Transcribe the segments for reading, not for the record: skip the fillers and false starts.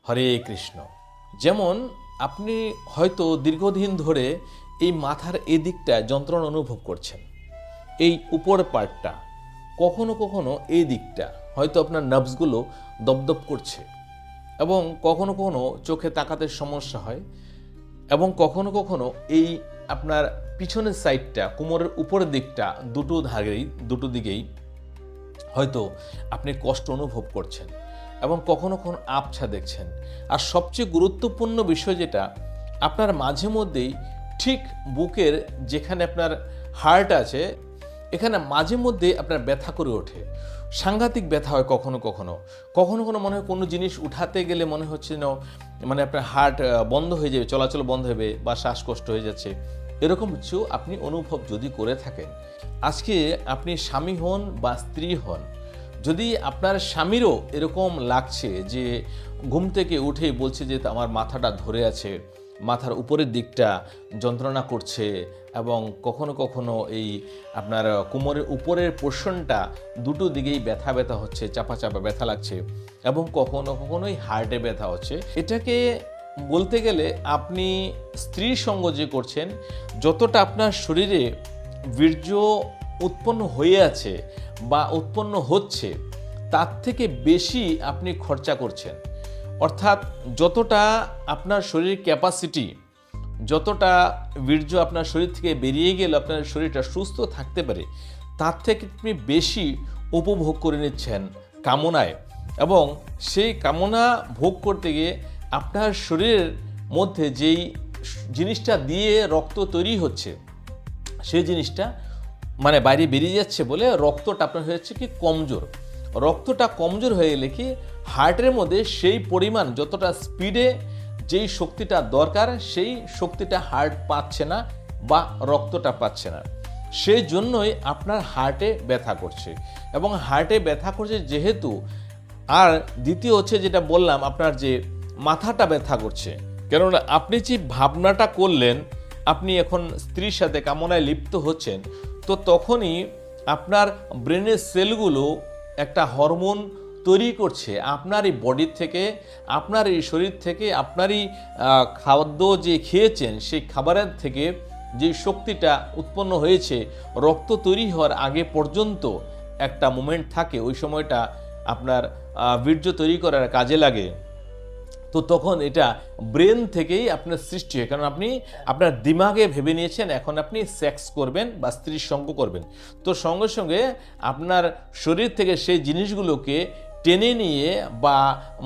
হরে কৃষ্ণ। যেমন আপনি হয়তো দীর্ঘদিন ধরে এই মাথার এই দিকটা যন্ত্রণা অনুভব করছেন, এই উপর পার্টটা, কখনো কখনো এই দিকটা হয়তো আপনার নার্ভসগুলো দপদপ করছে, এবং কখনো কখনো চোখে তাকাতে সমস্যা হয়, এবং কখনো কখনো এই আপনার পিছনের সাইডটা, কোমরের উপরের দিকটা দুটো দিকেই হয়তো আপনি কষ্ট অনুভব করছেন, এবং কখনো কখনো আবছা দেখছেন। আর সবচেয়ে গুরুত্বপূর্ণ বিষয় যেটা, আপনার মাঝে মধ্যেই ঠিক বুকের যেখানে আপনার হার্ট আছে, এখানে মাঝে মধ্যে আপনার ব্যথা করে ওঠে, সাংঘাতিক ব্যথা হয়। কখনো কখনো কখনো কখনো মনে হয় কোনো জিনিস উঠাতে গেলে মনে হচ্ছে না, মানে আপনার হার্ট বন্ধ হয়ে যাবে, চলাচল বন্ধ হবে, বা শ্বাসকষ্ট হয়ে যাচ্ছে। এরকম কিছু আপনি অনুভব যদি করে থাকেন, আজকে আপনি স্বামী হন বা স্ত্রী হন, যদি আপনার স্বামীরও এরকম লাগছে যে ঘুম থেকে উঠেই বলছে যে আমার মাথাটা ধরে আছে, মাথার উপরের দিকটা যন্ত্রণা করছে, এবং কখনো কখনো এই আপনার কোমরের উপরের পোর্শনটা দুটো দিকেই ব্যথা ব্যথা হচ্ছে, চাপা চাপা ব্যথা লাগছে, এবং কখনো কখনোই হার্টে ব্যথা হচ্ছে, এটাকে বলতে গেলে আপনি স্ত্রীর সঙ্গ যে করছেন, যতটা আপনার শরীরে বীর্য উৎপন্ন হয়ে আছে বা উৎপন্ন হচ্ছে, তার থেকে বেশি আপনি খরচা করছেন। অর্থাৎ যতটা আপনার শরীরের ক্যাপাসিটি, যতটা বীর্য আপনার শরীর থেকে বেরিয়ে গেলে আপনার শরীরটা সুস্থ থাকতে পারে, তার থেকে আপনি বেশি উপভোগ করে নিচ্ছেন কামনায়, এবং সেই কামনা ভোগ করতে গিয়ে আপনার শরীরের মধ্যে যেই জিনিসটা দিয়ে রক্ত তৈরি হচ্ছে, সেই জিনিসটা মানে বাইরে বেরিয়ে যাচ্ছে বলে রক্তটা আপনার হয়েছে কি কমজোর। রক্তটা কমজোর হয়ে গেলে কি হার্টের মধ্যে সেই পরিমাণ, যতটা স্পিডে যেই শক্তিটা দরকার, সেই শক্তিটা হার্ট পাচ্ছে না বা রক্তটা পাচ্ছে না। সেই জন্যই আপনার হার্টে ব্যথা করছে, এবং হার্টে ব্যথা করছে যেহেতু, আর দ্বিতীয় হচ্ছে যেটা বললাম, আপনার যে মাথাটা ব্যথা করছে, কেননা আপনি যে ভাবনাটা করলেন, আপনি এখন স্ত্রীর সাথে কামনায় লিপ্ত হচ্ছেন, তো তখনই আপনার ব্রেনের সেলগুলো একটা হরমোন তৈরি করছে আপনার এই বডির থেকে, আপনার এই শরীর থেকে, আপনারই খাদ্য যে খেয়েছেন সেই খাবারের থেকে যে শক্তিটা উৎপন্ন হয়েছে, রক্ত তৈরি হওয়ার আগে পর্যন্ত একটা মোমেন্ট থাকে, ওই সময়টা আপনার বীর্য তৈরি করার কাজে লাগে। তো তখন এটা ব্রেন থেকেই আপনার সৃষ্টি হয়, কারণ আপনি আপনার দিমাগে ভেবে নিয়েছেন এখন আপনি সেক্স করবেন বা স্ত্রীর সঙ্গ করবেন, তো সঙ্গে সঙ্গে আপনার শরীর থেকে সেই জিনিসগুলোকে টেনে নিয়ে বা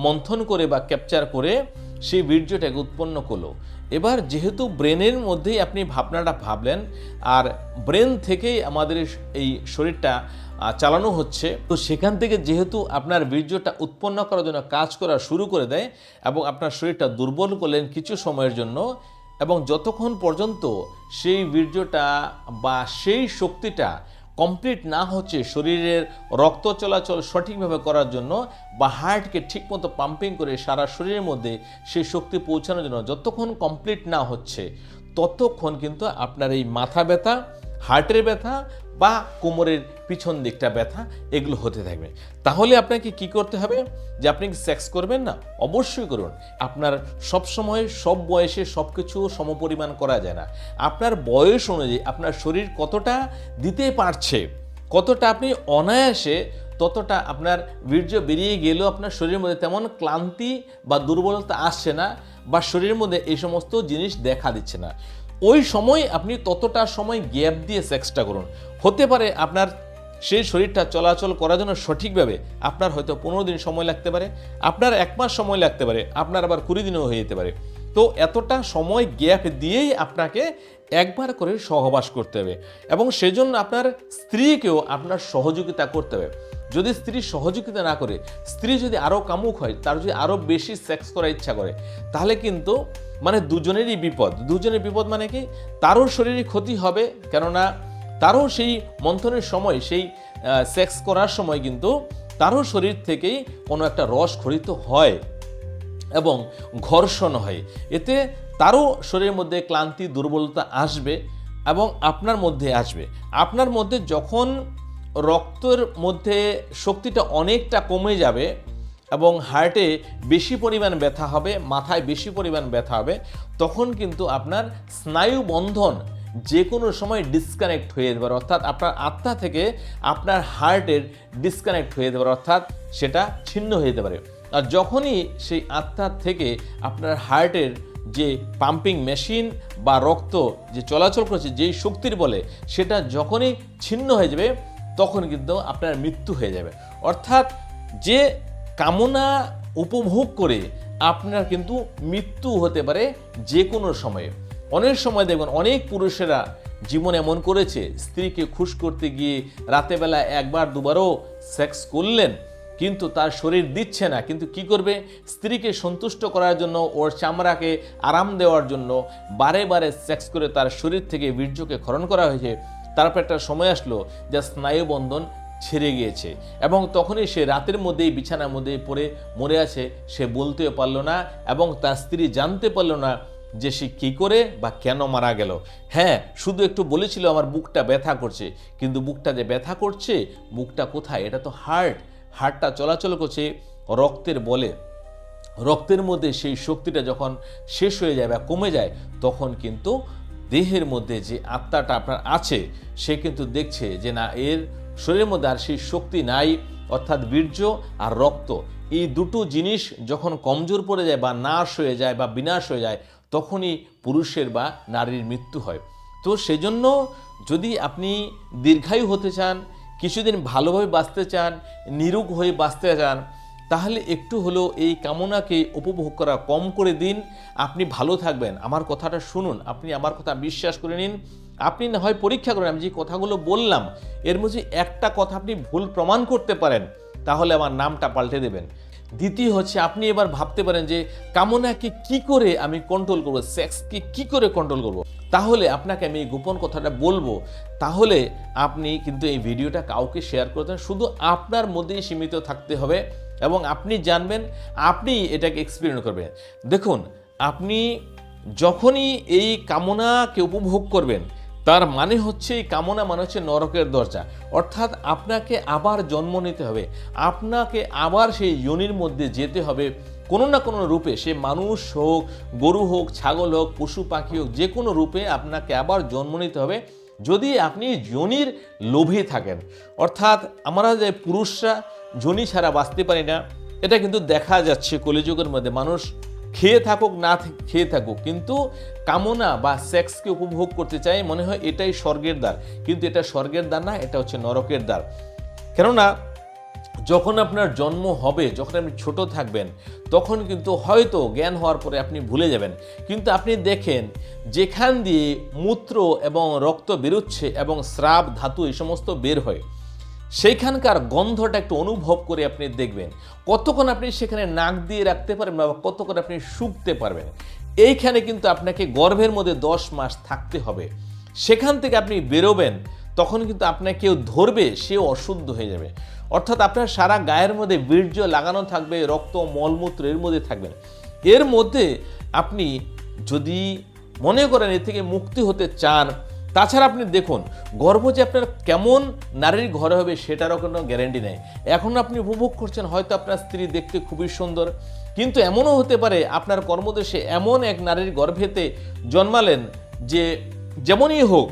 মন্থন করে বা ক্যাপচার করে সেই বীর্যটাকে উৎপন্ন করলো। এবার যেহেতু ব্রেনের মধ্যেই আপনি ভাবনাটা ভাবলেন, আর ব্রেন থেকেই আমাদের এই শরীরটা চালানো হচ্ছে, তো সেখান থেকে যেহেতু আপনার বীর্যটা উৎপন্ন করার জন্য কাজ করা শুরু করে দেয়, এবং আপনার শরীরটা দুর্বল করলেন কিছু সময়ের জন্য, এবং যতক্ষণ পর্যন্ত সেই বীর্যটা বা সেই শক্তিটা কমপ্লিট না হচ্ছে শরীরের রক্ত চলাচল সঠিকভাবে করার জন্য, বা হার্টকে ঠিকমতো পাম্পিং করে সারা শরীরের মধ্যে সেই শক্তি পৌঁছানোর জন্য যতক্ষণ কমপ্লিট না হচ্ছে, ততক্ষণ কিন্তু আপনার এই মাথা ব্যথা, হার্টের ব্যথা বা কোমরের পিছন দিকটা ব্যথা, এগুলো হতে থাকবে। তাহলে আপনাকে কি করতে হবে, যে আপনি কি সেক্স করবেন না? অবশ্যই করুন। আপনার সব সময় সব বয়সে সব কিছু সমপরিমাণ করা যায় না। আপনার বয়স অনুযায়ী আপনার শরীর কতটা দিতে পারছে, কতটা আপনি অনায়াসে, ততটা আপনার বীর্য বেরিয়ে গেলেও আপনার শরীরের মধ্যে তেমন ক্লান্তি বা দুর্বলতা আসছে না, বা শরীরের মধ্যে এই সমস্ত জিনিস দেখা দিচ্ছে না। ওই সময় আপনি ততটা সময় গ্যাপ দিয়ে সেক্সটা করুন। হতে পারে আপনার সেই শরীরটা চলাচল করার জন্য সঠিকভাবে আপনার হয়তো 15 দিন সময় লাগতে পারে, আপনার 1 মাস সময় লাগতে পারে, আপনার আবার 20 দিনও হয়ে যেতে পারে। তো এতটা সময় গ্যাপ দিয়েই আপনাকে একবার করে সহবাস করতে হবে, এবং সেজন্য আপনার স্ত্রীকেও আপনার সহযোগিতা করতে হবে। যদি স্ত্রী সহযোগিতা না করে, স্ত্রী যদি আরও কামুক হয়, তার যদি আরও বেশি সেক্স করার ইচ্ছা করে, তাহলে কিন্তু মানে দুজনেরই বিপদ। দুজনের বিপদ মানে কি, তারও শরীরে ক্ষতি হবে, কেননা তারও সেই মন্থনের সময়, সেই সেক্স করার সময় কিন্তু তারও শরীর থেকেই কোনো একটা রস খরিত হয় এবং ঘর্ষণ হয়, এতে তারও শরীরের মধ্যে ক্লান্তি, দুর্বলতা আসবে, এবং আপনার মধ্যে আসবে। আপনার মধ্যে যখন রক্তের মধ্যে শক্তিটা অনেকটা কমে যাবে, এবং হার্টে বেশি পরিমাণ ব্যথা হবে, মাথায় বেশি পরিমাণ ব্যথা হবে, তখন কিন্তু আপনার স্নায়ু বন্ধন যে কোনো সময় ডিসকানেক্ট হয়ে যেতে পারে, অর্থাৎ আপনার আত্মা থেকে আপনার হার্টের ডিসকানেক্ট হয়ে যেতে পারে, অর্থাৎ সেটা ছিন্ন হয়ে যেতে পারে। আর যখনই সেই আত্মার থেকে আপনার হার্টের যে পাম্পিং মেশিন বা রক্ত যে চলাচল করছে যেই শক্তির বলে, সেটা যখনই ছিন্ন হয়ে যাবে তখন কিন্তু আপনার মৃত্যু হয়ে যাবে। অর্থাৎ যে কামনা উপভোগ করে আপনার কিন্তু মৃত্যু হতে পারে যে কোনো সময়ে। অনেক সময় দেখবেন অনেক পুরুষেরা জীবন এমন করেছে, স্ত্রীকে খুশ করতে গিয়ে রাতেবেলা একবার দুবারও সেক্স করলেন, কিন্তু তার শরীর দিচ্ছে না, কিন্তু কি করবে, স্ত্রীকে সন্তুষ্ট করার জন্য, ওর চামড়াকে আরাম দেওয়ার জন্য বারে বারে সেক্স করে তার শরীর থেকে বীর্যকে ক্ষরণ করা হয়েছে। তারপর একটা সময় আসলো যা স্নায়ুবন্ধন ছেড়ে গিয়েছে এবং তখনই সে রাতের মধ্যেই বিছানার মধ্যে পড়ে মরে আছে, সে বলতেও পারলো না এবং তার স্ত্রী জানতে পারলো না যে সে কী করে বা কেন মারা গেল। হ্যাঁ, শুধু একটু বলেছিল আমার বুকটা ব্যথা করছে, কিন্তু বুকটা যে ব্যথা করছে, বুকটা কোথায়? এটা তো হার্টটা চলাচল করছে রক্তের বলে। রক্তের মধ্যে সেই শক্তিটা যখন শেষ হয়ে যায় বা কমে যায়, তখন কিন্তু দেহের মধ্যে যে আত্মাটা আপনার আছে সে কিন্তু দেখছে যে না, এর শরীরের মধ্যে আর সেই শক্তি নাই, অর্থাৎ বীর্য আর রক্ত এই দুটো জিনিস যখন কমজোর পড়ে যায় বা নাশ হয়ে যায় বা বিনাশ হয়ে যায়, তখনই পুরুষের বা নারীর মৃত্যু হয়। তো সেজন্য যদি আপনি দীর্ঘায়ু হতে চান, কিছুদিন ভালোভাবে বাঁচতে চান, নিরোগ হয়ে বাঁচতে চান, তাহলে একটু হলেও এই কামনাকে উপভোগ করা কম করে দিন, আপনি ভালো থাকবেন। আমার কথাটা শুনুন, আপনি আমার কথা বিশ্বাস করে নিন। আপনি না হয় পরীক্ষা করেন, আমি যে কথাগুলো বললাম এর মধ্যে একটা কথা আপনি ভুল প্রমাণ করতে পারেন, তাহলে আমার নামটা পাল্টে দেবেন। দ্বিতীয় হচ্ছে, আপনি এবার ভাবতে পারেন যে কামনাকে কি করে আমি কন্ট্রোল করব, সেক্সকে কি করে কন্ট্রোল করব। তাহলে আপনাকে আমি এই গোপন কথাটা বলবো, তাহলে আপনি কিন্তু এই ভিডিওটা কাউকে শেয়ার করতেন, শুধু আপনার মধ্যেই সীমিত থাকতে হবে এবং আপনি জানবেন, আপনি এটাকে এক্সপেরিয়েন্স করবেন। দেখুন, আপনি যখনই এই কামনাকে উপভোগ করবেন, তার মানে হচ্ছে এই কামনা মানে হচ্ছে নরকের দরজা, অর্থাৎ আপনাকে আবার জন্ম নিতে হবে, আপনাকে আবার সেই যোনির মধ্যে যেতে হবে কোনো না কোনো রূপে, সে মানুষ হোক, গরু হোক, ছাগল হোক, পশু পাখি হোক, যে কোনো রূপে আপনাকে আবার জন্ম নিতে হবে যদি আপনি যোনির লোভে থাকেন। অর্থাৎ আমরা যে পুরুষরা যোনি ছাড়া বাঁচতে পারি না, এটা কিন্তু দেখা যাচ্ছে কলিযুগের মধ্যে। মানুষ খেয়ে থাকুক না খেয়ে থাকুক, কিন্তু কামনা বা সেক্সকে উপভোগ করতে চাই, মনে হয় এটাই স্বর্গের দ্বার, কিন্তু এটা স্বর্গের দ্বার না, এটা হচ্ছে নরকের দ্বার। কেননা যখন আপনার জন্ম হবে, যখন আপনি ছোট থাকবেন, তখন কিন্তু হয়তো জ্ঞান হওয়ার পরে আপনি ভুলে যাবেন, কিন্তু আপনি দেখেন যেখান দিয়ে মূত্র এবং রক্ত বেরোচ্ছে এবং স্রাব ধাতু এই সমস্ত বের হয়, সেইখানকার গন্ধটা একটু অনুভব করে আপনি দেখবেন কতক্ষণ আপনি সেখানে নাক দিয়ে রাখতে পারবেন বা কতক্ষণ আপনি শুকতে পারবেন। এইখানে কিন্তু আপনাকে গর্ভের মধ্যে 10 মাস থাকতে হবে। সেখান থেকে আপনি বেরোবেন, তখন কিন্তু আপনাকে কেউ ধরবে, সেও অশুদ্ধ হয়ে যাবে। অর্থাৎ আপনার সারা গায়ের মধ্যে বীর্য লাগানো থাকবে, রক্ত মলমূত্র এর মধ্যে থাকবেন। এর মধ্যে আপনি যদি মনে করেন এর থেকে মুক্তি হতে চান, তাছাড়া আপনি দেখুন গর্ভ যে আপনার কেমন নারীর ঘরে হবে সেটারও কোনো গ্যারেন্টি নেই। এখন আপনি উপভোগ করছেন, হয়তো আপনার স্ত্রী দেখতে খুবই সুন্দর, কিন্তু এমনও হতে পারে আপনার কর্মদেশে এমন এক নারীর গর্ভেতে জন্মালেন যে যেমনই হোক,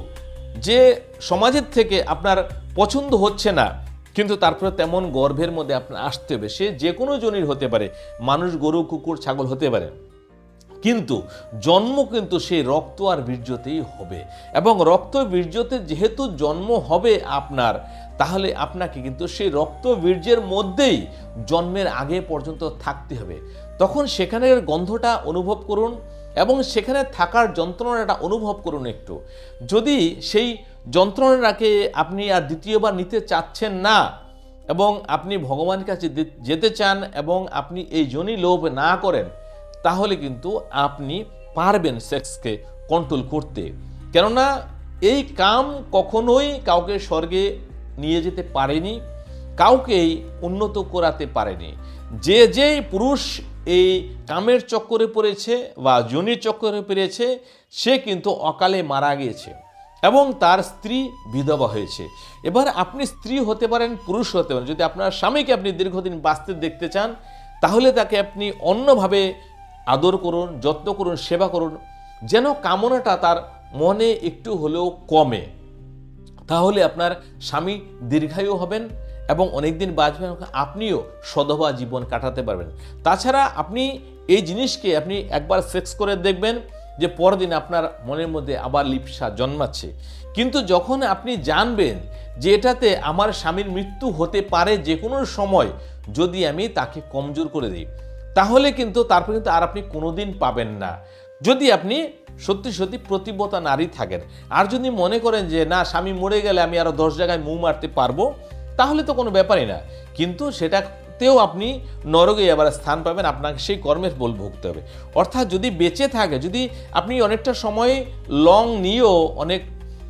যে সমাজের থেকে আপনার পছন্দ হচ্ছে না, কিন্তু তারপরে তেমন গর্ভের মধ্যে আপনার আসতে হবে। সে যে কোনো জনির হতে পারে, মানুষ, গরু, কুকুর, ছাগল হতে পারে, কিন্তু জন্ম কিন্তু সেই রক্ত আর বীর্যতেই হবে। এবং রক্ত বীর্যতে যেহেতু জন্ম হবে আপনার, তাহলে আপনাকে কিন্তু সেই রক্ত বীর্যের মধ্যেই জন্মের আগে পর্যন্ত থাকতে হবে। তখন সেখানের গন্ধটা অনুভব করুন এবং সেখানে থাকার যন্ত্রণাটা অনুভব করুন একটু। যদি সেই যন্ত্রণাটাকে আপনি আর দ্বিতীয়বার নিতে চাচ্ছেন না এবং আপনি ভগবানের কাছে যেতে চান এবং আপনি এই যোনি লোভ না করেন, তাহলে কিন্তু আপনি পারবেন সেক্সকে কন্ট্রোল করতে। কেননা এই কাম কখনোই কাউকে স্বর্গে নিয়ে যেতে পারেনি, কাউকেই উন্নত করাতে পারেনি। যেই পুরুষ এই কামের চক্করে পড়েছে বা যোনির চক্করে পড়েছে, সে কিন্তু অকালে মারা গিয়েছে এবং তার স্ত্রী বিধবা হয়েছে। এবার আপনি স্ত্রী হতে পারেন, পুরুষ হতে পারেন, যদি আপনার স্বামীকে আপনি দীর্ঘদিন বাঁচতে দেখতে চান, তাহলে তাকে আপনি অন্যভাবে আদর করুন, যত্ন করুন, সেবা করুন, যেন কামনাটা তার মনে একটু হলেও কমে। তাহলে আপনার স্বামী দীর্ঘায়ু হবেন এবং অনেকদিন বাঁচবেন, আপনিও সধবা জীবন কাটাতে পারবেন। তাছাড়া আপনি এই জিনিসকে আপনি একবার ফিক্স করে দেখবেন যে পরদিন আপনার মনের মধ্যে আবার লিপ্সা জন্মাচ্ছে। কিন্তু যখন আপনি জানবেন যে এটাতে আমার স্বামীর মৃত্যু হতে পারে যে কোনো সময় যদি আমি তাকে কমজোর করে দিই, তাহলে কিন্তু তারপর কিন্তু আর আপনি কোনোদিন পাবেন না। যদি আপনি সত্যি সত্যি প্রতিব্রতা নারী থাকেন। আর যদি মনে করেন যে না, স্বামী মরে গেলে আমি আরও 10 জায়গায় মুখ মারতে পারবো, তাহলে তো কোনো ব্যাপারই না। কিন্তু সেটাতেও আপনি নরকে আবার স্থান পাবেন, আপনাকে সেই কর্মের বল ভুগতে হবে। অর্থাৎ যদি বেঁচে থাকে, যদি আপনি অনেকটা সময় লং নিয়েও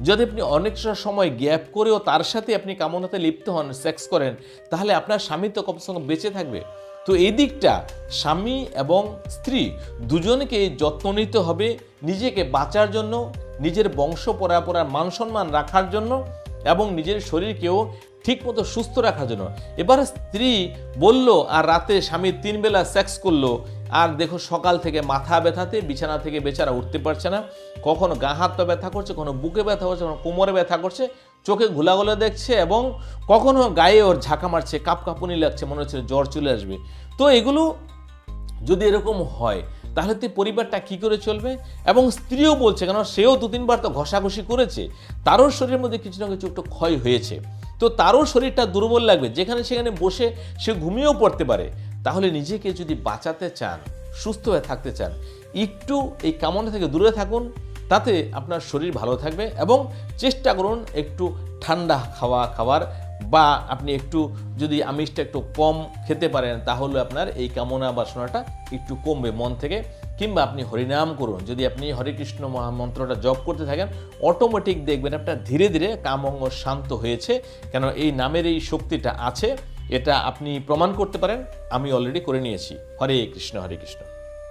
যদি আপনি অনেকটা সময় গ্যাপ করেও তার সাথে আপনি কামনাতে লিপ্ত হন, সেক্স করেন, তাহলে আপনার স্বামী তো কমসে কম বেঁচে থাকবে। তো এই দিকটা স্বামী এবং স্ত্রী দুজনকে যত্ন নিতে হবে, নিজেকে বাঁচার জন্য, নিজের বংশ পরম্পরার মান সম্মান রাখার জন্য এবং নিজের শরীরকেও ঠিকমতো সুস্থ রাখার জন্য। এবার স্ত্রী বলল আর রাতে স্বামী 3 বেলা সেক্স করলো, আর দেখো সকাল থেকে মাথা ব্যথাতে বিছানা থেকে বেচারা উঠতে পারছে না, কখনো গা হাত পা ব্যথা করছে, কখনো বুকে ব্যথা করছে, কখনো কোমরে ব্যথা করছে, চোখে ঘোলাঘোলা দেখছে এবং কখনো গায়ে ওর ঝাঁকা মারছে, কাঁপুনি লাগছে, মনে হচ্ছে জ্বর চলে আসবে। তো এগুলো যদি এরকম হয় তাহলে তো পরিবারটা কি করে চলবে? এবং স্ত্রীও বলছে, কেন সেও 2-3 বার তো ঘষাঘষি করেছে, তারও শরীরের মধ্যে কিছু না কিছু একটু ক্ষয় হয়েছে, তো তারও শরীরটা দুর্বল লাগবে, যেখানে সেখানে বসে সে ঘুমিয়েও পড়তে পারে। তাহলে নিজেকে যদি বাঁচাতে চান, সুস্থ হয়ে থাকতে চান, একটু এই কামনা থেকে দূরে থাকুন, তাতে আপনার শরীর ভালো থাকবে। এবং চেষ্টা করুন একটু ঠান্ডা খাবার, বা আপনি একটু যদি আমিষটা একটু কম খেতে পারেন, তাহলে আপনার এই কামনা বাসনাটা একটু কমবে মন থেকে। কিংবা আপনি হরিনাম করুন, যদি আপনি হরে কৃষ্ণ মহামন্ত্রটা জপ করতে থাকেন, অটোমেটিক দেখবেন আপনার ধীরে ধীরে কামঙ্গ শান্ত হয়েছে। কেন এই নামের এই শক্তিটা আছে, এটা আপনি প্রমাণ করতে পারেন, আমি অলরেডি করে নিয়েছি। হরে কৃষ্ণ, হরে কৃষ্ণ।